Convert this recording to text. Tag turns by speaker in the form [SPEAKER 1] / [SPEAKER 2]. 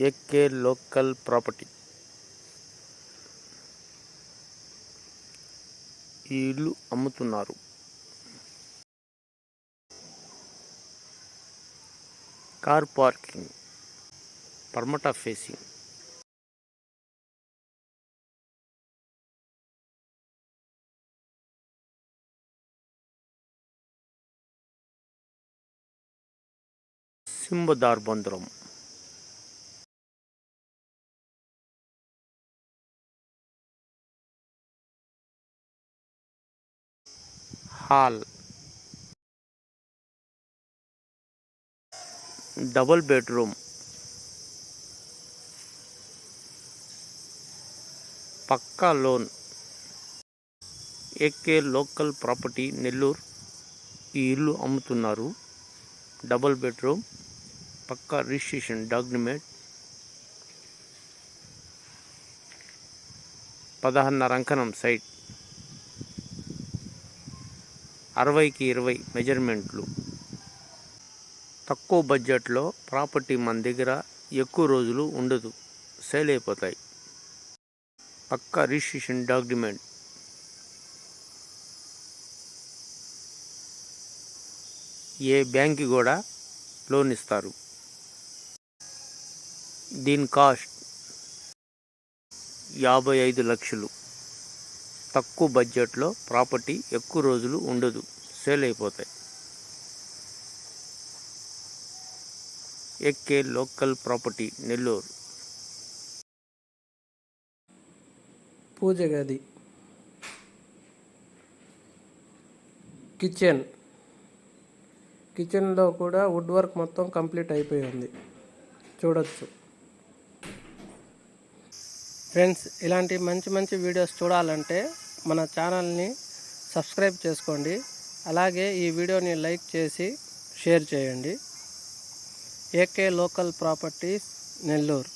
[SPEAKER 1] AK local property. ఈ ఇల్లు అమ్ముతున్నారు. కార్ పార్కింగ్, పర్మటా ఫేసింగ్. సింబదార్ బందరం. హాల్, డబుల్ బెడ్రూమ్, పక్కా loan. AK local property Nellore. ఈ ఇల్లు అమ్ముతున్నారు. డబుల్ బెడ్రూమ్, పక్కా రిజిస్ట్రేషన్ డాక్యుమెంట్, 16.5 అంకణం సైట్, 60కి 20 మెజర్మెంట్లు. తక్కువ బడ్జెట్లో ప్రాపర్టీ మన దగ్గర ఎక్కువ రోజులు ఉండదు, సేల్ అయిపోతాయి. పక్కా రిజిస్ట్రేషన్ డాక్యుమెంట్. ఏ బ్యాంక్ కూడా లోన్ ఇస్తారు. దీని కాస్ట్ 55 లక్షలు. తక్కువ బడ్జెట్లో ప్రాపర్టీ ఎక్కువ రోజులు ఉండదు, సేల్ అయిపోతాయి. AK local property Nellore.
[SPEAKER 2] పూజ గది, కిచెన్లో కూడా వుడ్ వర్క్ మొత్తం కంప్లీట్ అయిపోయింది, చూడొచ్చు. ఫ్రెండ్స్, ఇలాంటి మంచి మంచి వీడియోస్ చూడాలంటే మన ఛానల్ని సబ్స్క్రైబ్ చేసుకోండి. అలాగే ఈ వీడియోని లైక్ చేసి షేర్ చేయండి. AK local properties Nellore.